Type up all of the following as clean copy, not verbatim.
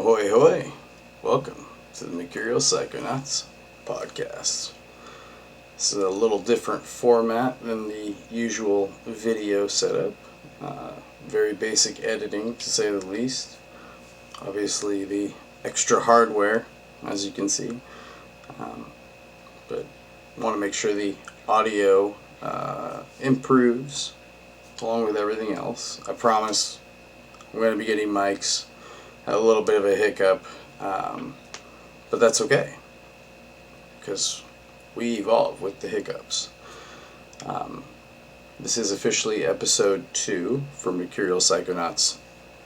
Ahoy, hoy! Welcome to the Mercurial Podcast. This is a little different format than the usual video setup. Very basic editing, to say the least. Obviously, the extra hardware, as you can see. But want to make sure the audio improves along with everything else. I promise I'm going to be getting mics. Had a little bit of a hiccup, but that's okay, because we evolve with the hiccups. This is officially episode 2 for Mercurial Psychonauts,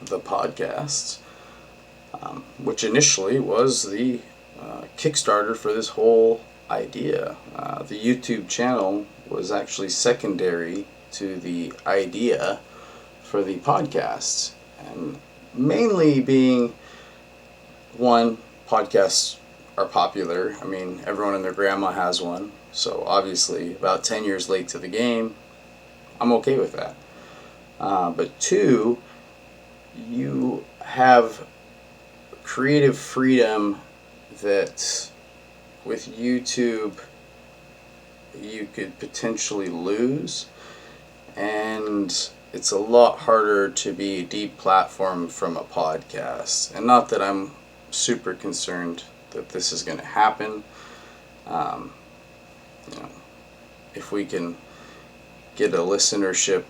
the podcast, which initially was the Kickstarter for this whole idea. The YouTube channel was actually secondary to the idea for the podcast, and mainly being, one, podcasts are popular. I mean, everyone and their grandma has one, so obviously about 10 years late to the game. I'm okay with that. But two, you have creative freedom that with YouTube you could potentially lose, and it's a lot harder to be deplatformed from a podcast. And not that I'm super concerned that this is going to happen. If we can get a listenership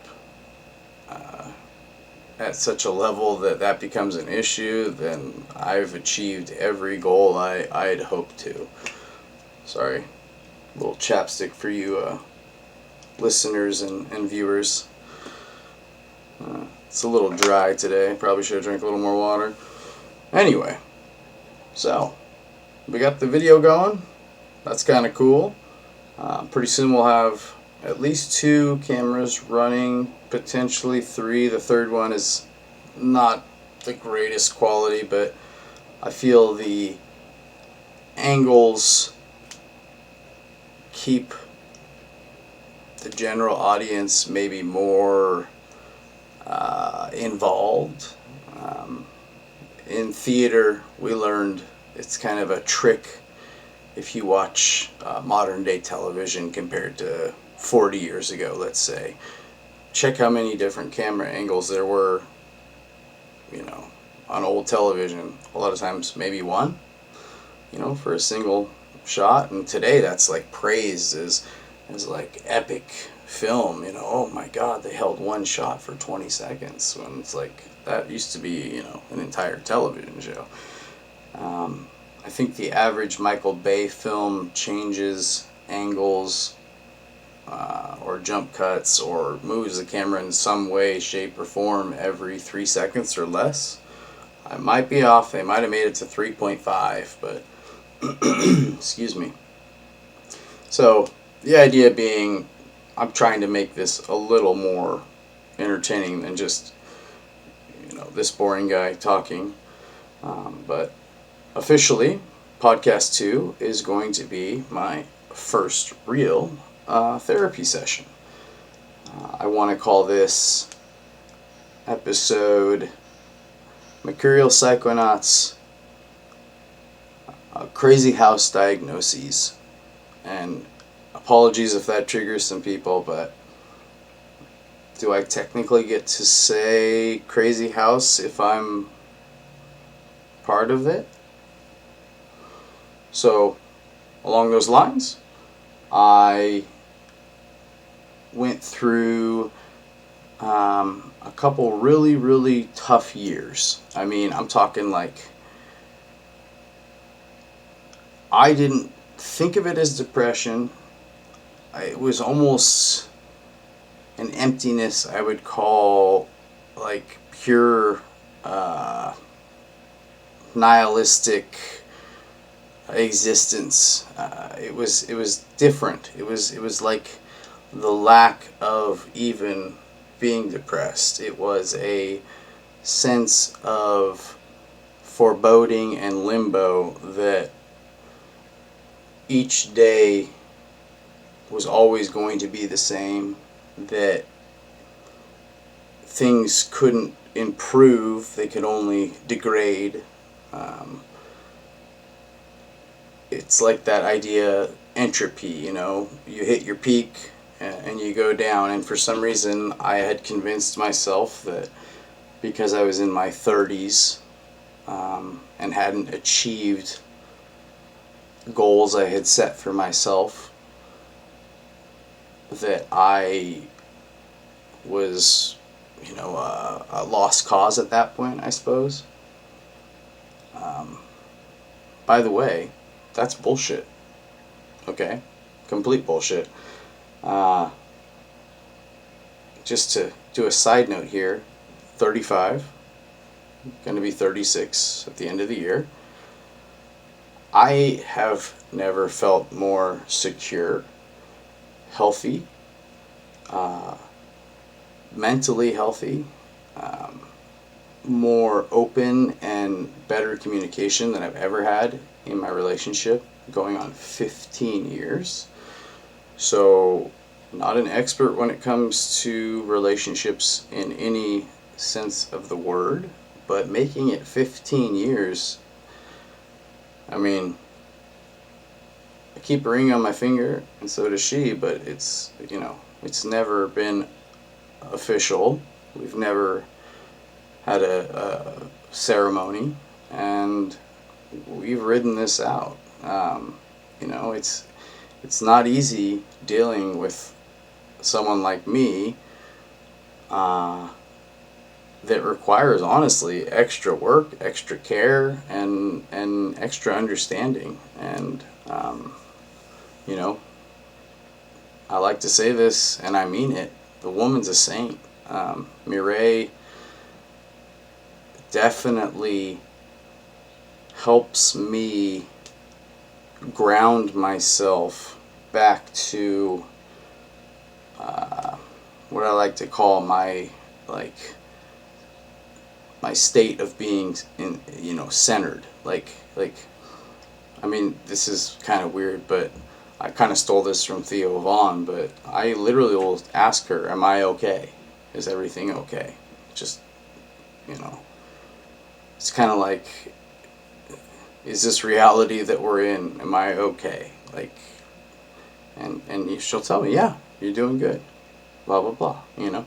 at such a level that becomes an issue, then I've achieved every goal I'd hoped to. Sorry, a little chapstick for you listeners and viewers. It's a little dry today. Probably should have drank a little more water. Anyway, so we got the video going. That's kind of cool. Pretty soon we'll have at least 2 cameras running, potentially 3. The third one is not the greatest quality, but I feel the angles keep the general audience maybe more involved. In theater, we learned it's kind of a trick if you watch modern day television compared to 40 years ago, let's say. Check how many different camera angles there were, on old television. A lot of times maybe one, for a single shot. And today that's like praised as like epic film. Oh my god, they held one shot for 20 seconds, when it's like that used to be an entire television show. I think the average Michael Bay film changes angles or jump cuts or moves the camera in some way, shape, or form every 3 seconds or less. I might be off. They might have made it to 3.5, but excuse me. So the idea being, I'm trying to make this a little more entertaining than just this boring guy talking. But officially, podcast 2 is going to be my first real therapy session. I want to call this episode Mercurial Psychonauts Crazy House Diagnoses. And apologies if that triggers some people, but do I technically get to say Crazy House if I'm part of it? So, along those lines, I went through a couple really, really tough years. I mean, I'm talking like, I didn't think of it as depression. It was almost an emptiness I would call like pure nihilistic existence. It was different. It was like the lack of even being depressed. It was a sense of foreboding and limbo that each day was always going to be the same, that things couldn't improve, they could only degrade, It's like that idea, entropy, you hit your peak and you go down. And for some reason, I had convinced myself that because I was in my 30s and hadn't achieved goals I had set for myself, that I was, a lost cause at that point, I suppose. By the way, that's bullshit. Okay? Complete bullshit. Just to do a side note here, 35, going to be 36 at the end of the year. I have never felt more secure, healthy, mentally healthy, more open and better communication than I've ever had in my relationship, going on 15 years. So, not an expert when it comes to relationships in any sense of the word, but making it 15 years, I mean, I keep a ring on my finger, and so does she, but it's never been official. We've never had a ceremony, and we've ridden this out. It's not easy dealing with someone like me that requires, honestly, extra work, extra care, and extra understanding. And I like to say this, and I mean it. The woman's a saint. Mireille definitely helps me ground myself back to what I like to call my state of being centered. I mean, this is kind of weird, but I kind of stole this from Theo Vaughn, but I literally will ask her, am I okay? Is everything okay? Just, it's kind of like, is this reality that we're in? Am I okay? And she'll tell me, yeah, you're doing good. Blah, blah, blah, And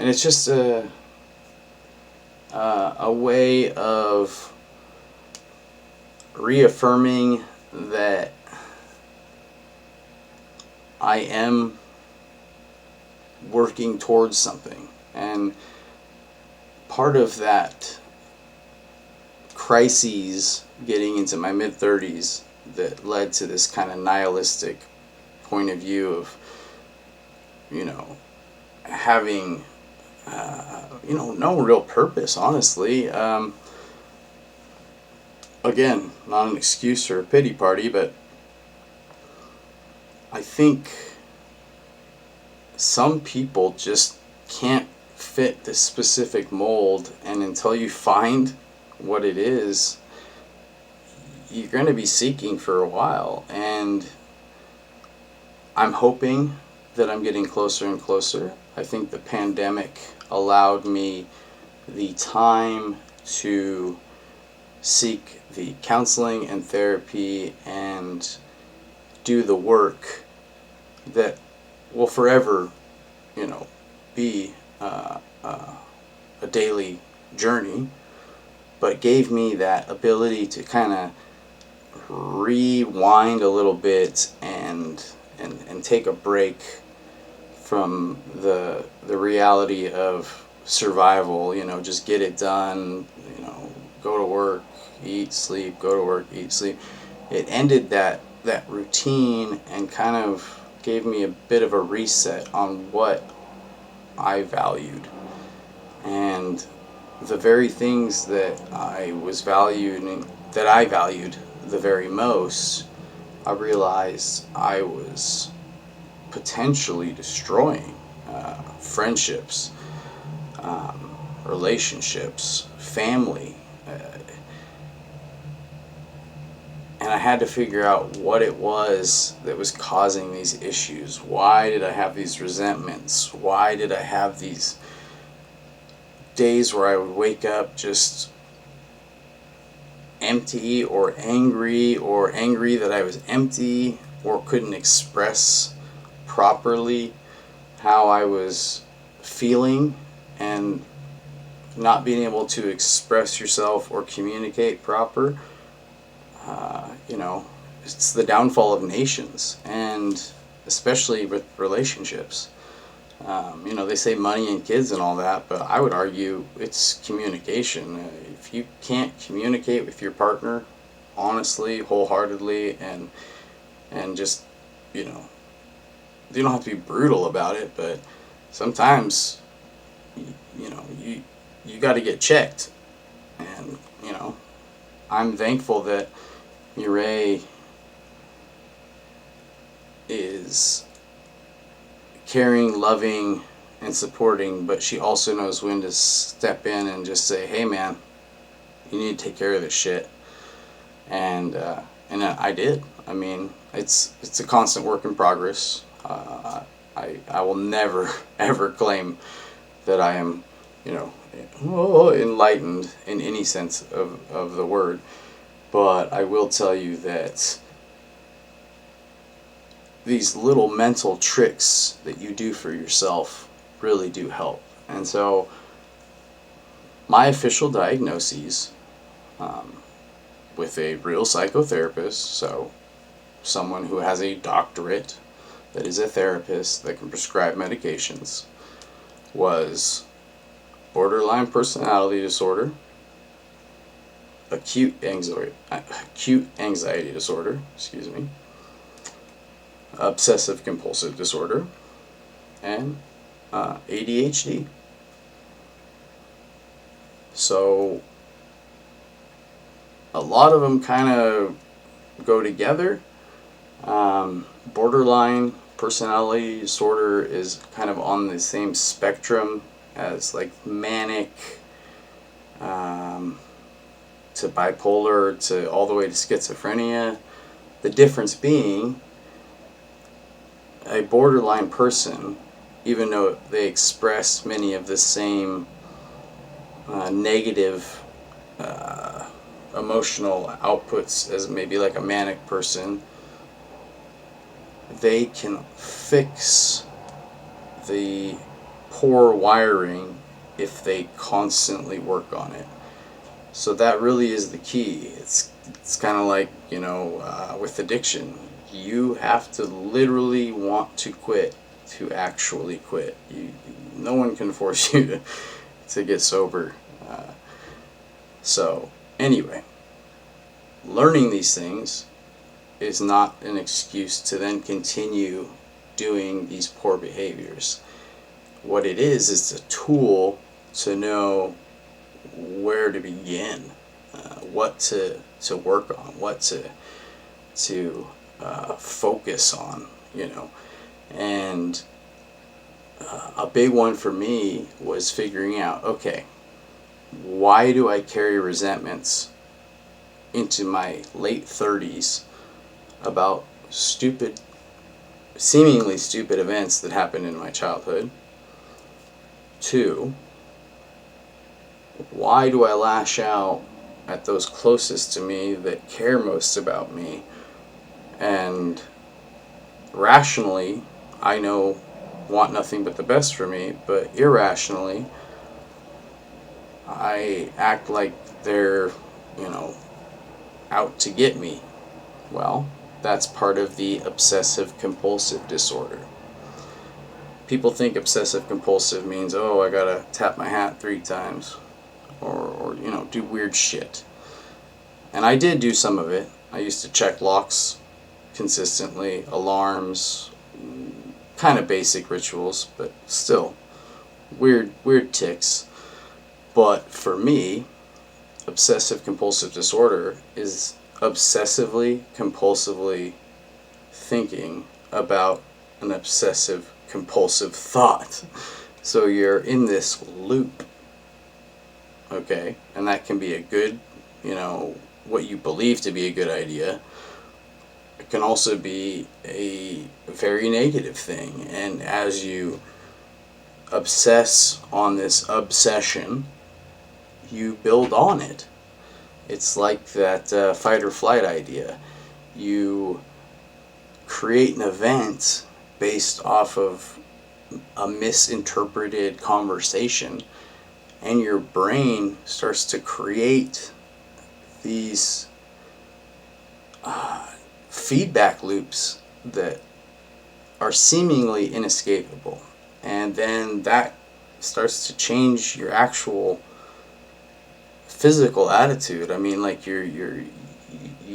it's just a way of reaffirming that I am working towards something. And part of that crises getting into my mid-30s that led to this kind of nihilistic point of view of, having, no real purpose, honestly. Again, not an excuse or a pity party, but I think some people just can't fit this specific mold, and until you find what it is, you're going to be seeking for a while. And I'm hoping that I'm getting closer and closer. I think the pandemic allowed me the time to seek the counseling and therapy and do the work that will forever, be a daily journey, but gave me that ability to kind of rewind a little bit and take a break from the reality of survival. Just get it done, go to work, eat, sleep, go to work, eat, sleep. It ended that routine and kind of gave me a bit of a reset on what I valued. And the very things that I valued the very most, I realized I was potentially destroying friendships, relationships, family. And I had to figure out what it was that was causing these issues. Why did I have these resentments? Why did I have these days where I would wake up just empty or angry that I was empty or couldn't express properly how I was feeling, and not being able to express yourself or communicate proper, it's the downfall of nations, and especially with relationships. They say money and kids and all that, but I would argue it's communication. If you can't communicate with your partner honestly, wholeheartedly, and just, you don't have to be brutal about it, but sometimes, you got to get checked. And, I'm thankful that Mireille is caring, loving, and supporting, but she also knows when to step in and just say, hey man, you need to take care of this shit. And I did. I mean, it's a constant work in progress. I will never ever claim that I am, enlightened in any sense of the word, but I will tell you that these little mental tricks that you do for yourself really do help. And so my official diagnoses, with a real psychotherapist, so someone who has a doctorate that is a therapist that can prescribe medications, was borderline personality disorder, acute anxiety disorder, obsessive compulsive disorder, and ADHD. So a lot of them kind of go together. Borderline personality disorder is kind of on the same spectrum as like manic, to bipolar, to all the way to schizophrenia. The difference being, a borderline person, even though they express many of the same negative emotional outputs as maybe like a manic person, they can fix the poor wiring if they constantly work on it. So that really is the key. It's kind of like, with addiction. You have to literally want to quit to actually quit. No one can force you to get sober. So anyway, learning these things is not an excuse to then continue doing these poor behaviors. What it is a tool to know where to begin, what to work on, what to focus on, And a big one for me was figuring out, okay, why do I carry resentments into my late 30s about seemingly stupid events that happened in my childhood? 2, why do I lash out at those closest to me that care most about me? And rationally, I know want nothing but the best for me, but irrationally, I act like they're, out to get me. Well, that's part of the obsessive compulsive disorder. People think obsessive compulsive means, I gotta tap my hat 3 times or do weird shit. And I did do some of it. I used to check locks consistently, alarms, kind of basic rituals, but still weird tics. But for me, obsessive compulsive disorder is obsessively compulsively thinking about an obsessive compulsive thought. So you're in this loop, okay? And that can be a good, what you believe to be a good idea. It can also be a very negative thing. And as you obsess on this obsession, you build on it. It's like that fight or flight idea. You create an event based off of a misinterpreted conversation, and your brain starts to create these feedback loops that are seemingly inescapable, and then that starts to change your actual physical attitude. I mean, like you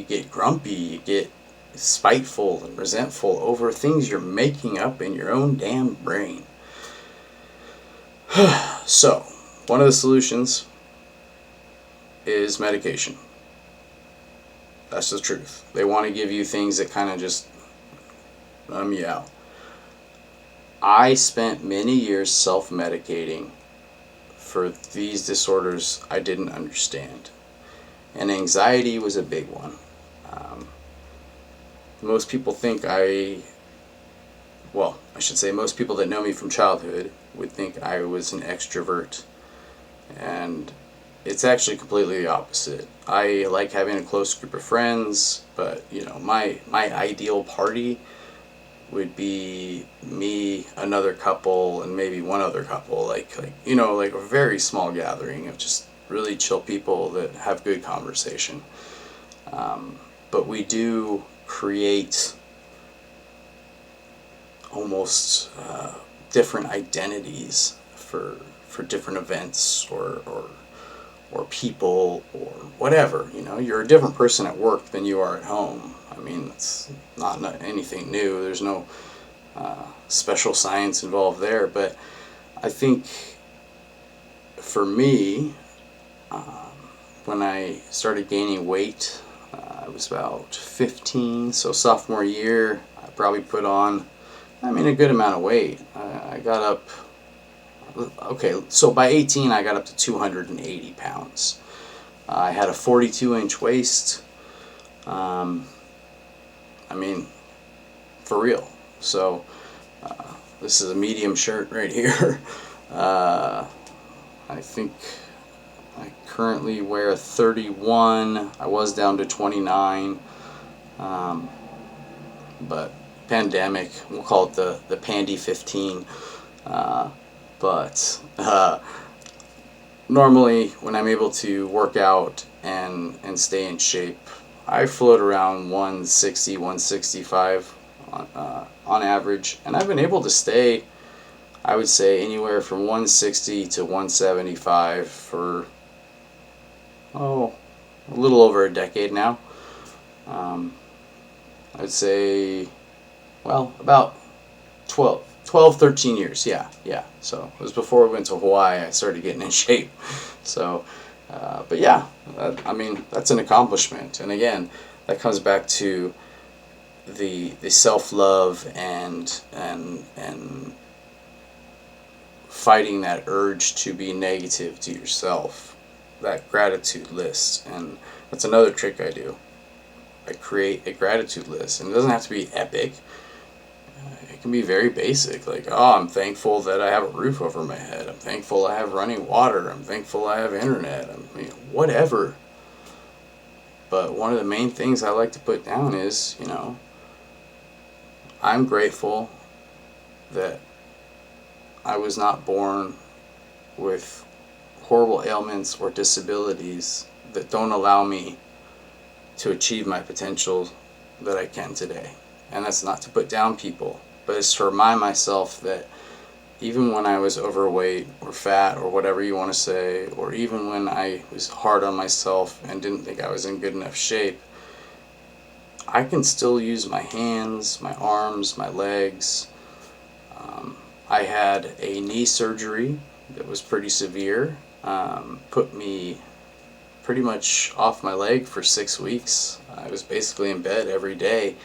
get grumpy, you get spiteful and resentful over things you're making up in your own damn brain. So, one of the solutions is medication. That's the truth. They want to give you things that kind of just numb you out. I spent many years self-medicating for these disorders I didn't understand. And anxiety was a big one. Most people think most people that know me from childhood would think I was an extrovert. And it's actually completely the opposite. I like having a close group of friends, but my ideal party would be me, another couple, and maybe one other couple, like a very small gathering of just really chill people that have good conversation. But we do create almost different identities for different events or people or whatever. You're a different person at work than you are at home. I mean, it's not anything new. There's no special science involved there. But I think for me, when I started gaining weight, I was about 15. So sophomore year, I probably put on, a good amount of weight. I got up, so by 18, I got up to 280 pounds. I had a 42-inch waist. For real. So this is a medium shirt right here. I think I currently wear a 31. I was down to 29. But pandemic, we'll call it the Pandy 15. But normally when I'm able to work out and stay in shape, I float around 160, 165 on average, and I've been able to stay, I would say, anywhere from 160 to 175 for a little over a decade now. I'd say, about 13 years, yeah. So it was before we went to Hawaii, I started getting in shape. So, but yeah, that's an accomplishment. And again, that comes back to the self-love and fighting that urge to be negative to yourself, that gratitude list. And that's another trick I do. I create a gratitude list, and it doesn't have to be epic. It can be very basic, like, I'm thankful that I have a roof over my head. I'm thankful I have running water. I'm thankful I have internet. Whatever. But one of the main things I like to put down is, I'm grateful that I was not born with horrible ailments or disabilities that don't allow me to achieve my potential that I can today. And that's not to put down people, but it's to remind myself that even when I was overweight or fat or whatever you want to say, or even when I was hard on myself and didn't think I was in good enough shape, I can still use my hands, my arms, my legs. I had a knee surgery that was pretty severe, put me pretty much off my leg for 6 weeks. I was basically in bed every day,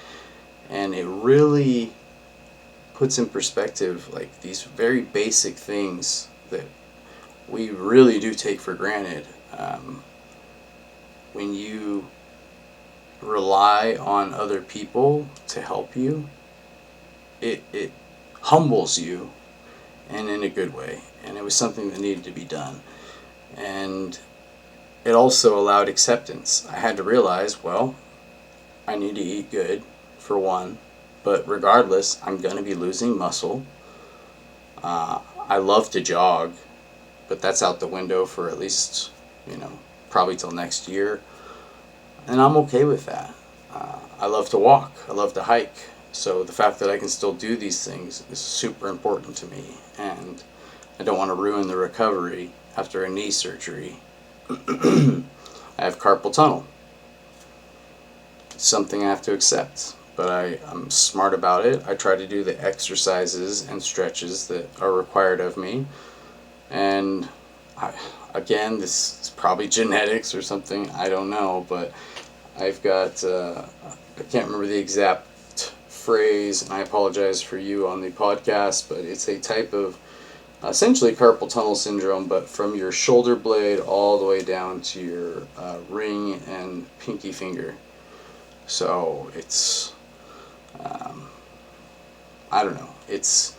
and it really puts in perspective like these very basic things that we really do take for granted. When you rely on other people to help you, it humbles you, and in a good way. And it was something that needed to be done. And it also allowed acceptance. I had to realize, well, I need to eat good, for one, but regardless, I'm going to be losing muscle. I love to jog, but that's out the window for at least, probably till next year. And I'm okay with that. I love to walk. I love to hike. So the fact that I can still do these things is super important to me. And I don't want to ruin the recovery after a knee surgery. I have carpal tunnel. It's something I have to accept. But I'm smart about it. I try to do the exercises and stretches that are required of me. And again, this is probably genetics or something. I don't know. But I've got, I can't remember the exact phrase, and I apologize for you on the podcast, but it's a type of essentially carpal tunnel syndrome, but from your shoulder blade all the way down to your ring and pinky finger. So it's, I don't know, it's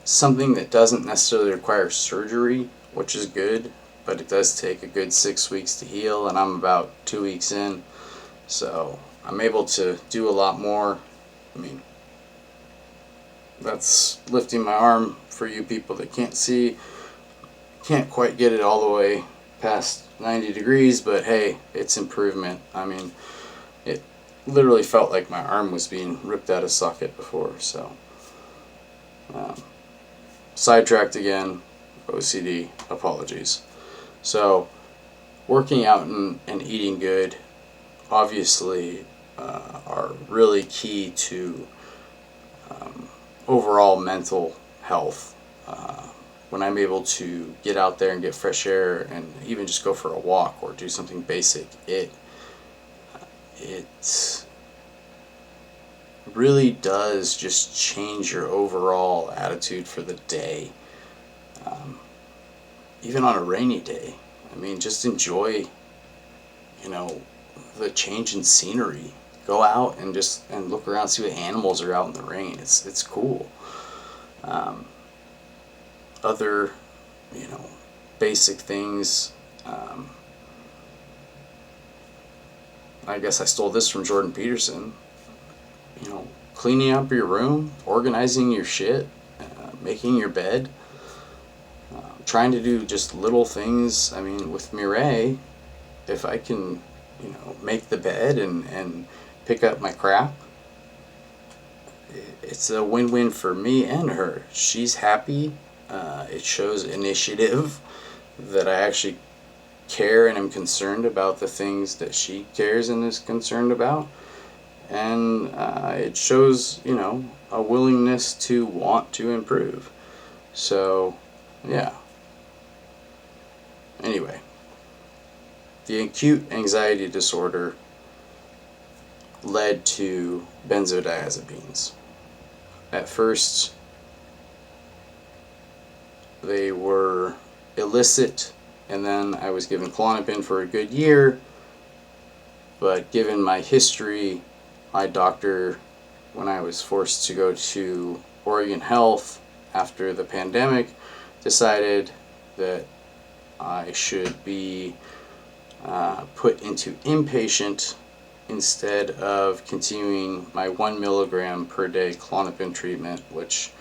something that doesn't necessarily require surgery, which is good, but it does take a good 6 weeks to heal, and I'm about 2 weeks in, so I'm able to do a lot more. I mean, that's lifting my arm for you people that can't see. Can't quite get it all the way past 90 degrees, but hey, it's improvement. I mean, it literally felt like my arm was being ripped out of socket before, so. Sidetracked again, OCD, apologies. So, working out and eating good obviously are really key to overall mental health. When I'm able to get out there and get fresh air and even just go for a walk or do something basic, it really does just change your overall attitude for the day. Even on a rainy day, I mean, just enjoy, the change in scenery. Go out and look around, see what animals are out in the rain. It's cool. Other, basic things. I guess I stole this from Jordan Peterson. Cleaning up your room, organizing your shit, making your bed, trying to do just little things. I mean, with Mireille, if I can, make the bed and pick up my crap, it's a win-win for me and her. She's happy. It shows initiative, that I actually care and am concerned about the things that she cares and is concerned about. And it shows, a willingness to want to improve. So, yeah. Anyway, the acute anxiety disorder led to benzodiazepines. At first, they were illicit, and then I was given Klonopin for a good year. But given my history, my doctor, when I was forced to go to Oregon Health after the pandemic, decided that I should be put into inpatient instead of continuing my 1 milligram per day Klonopin treatment, which,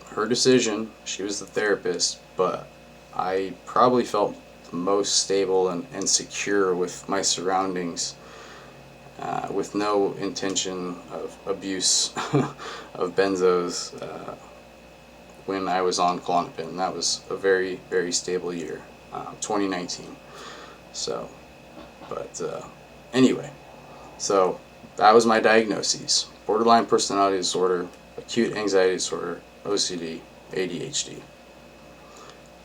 her decision. She was the therapist, but I probably felt the most stable and secure with my surroundings, with no intention of abuse of benzos when I was on Klonopin. That was a very, very stable year, 2019. So, but anyway, so that was my diagnoses: borderline personality disorder, acute anxiety disorder, OCD, ADHD.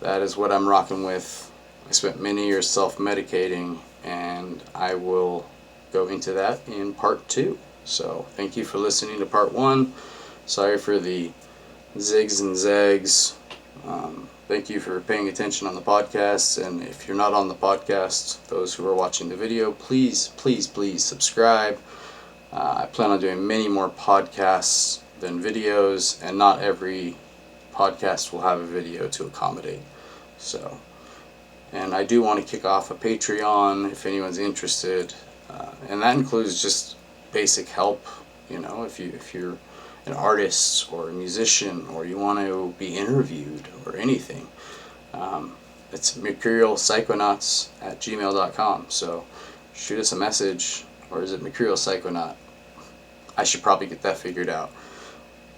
That is what I'm rocking with. I spent many years self-medicating, and I will go into that in part 2. So thank you for listening to part 1. Sorry for the zigs and zags. Thank you for paying attention on the podcast, and if you're not on the podcast, those who are watching the video, please subscribe. I plan on doing many more podcasts than videos, and not every podcast will have a video to accommodate. So And I do want to kick off a Patreon if anyone's interested, and that includes just basic help. You know, if you're an artist or a musician, or you want to be interviewed or anything, it's mercurialpsychonauts@gmail.com. So shoot us a message, or is it Mercurial Psychonaut? I should probably get that figured out.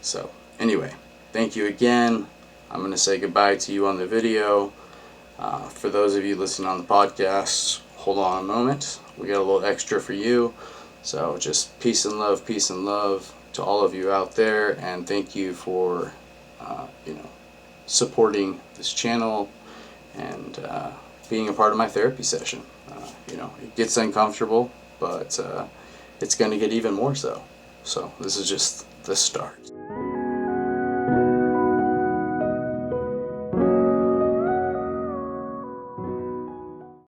So anyway, thank you again. I'm going to say goodbye to you on the video. For those of you listening on the podcast, hold on a moment. We got a little extra for you. So just peace and love to all of you out there, and thank you for supporting this channel and being a part of my therapy session. It gets uncomfortable, but it's going to get even more so. So this is just the start.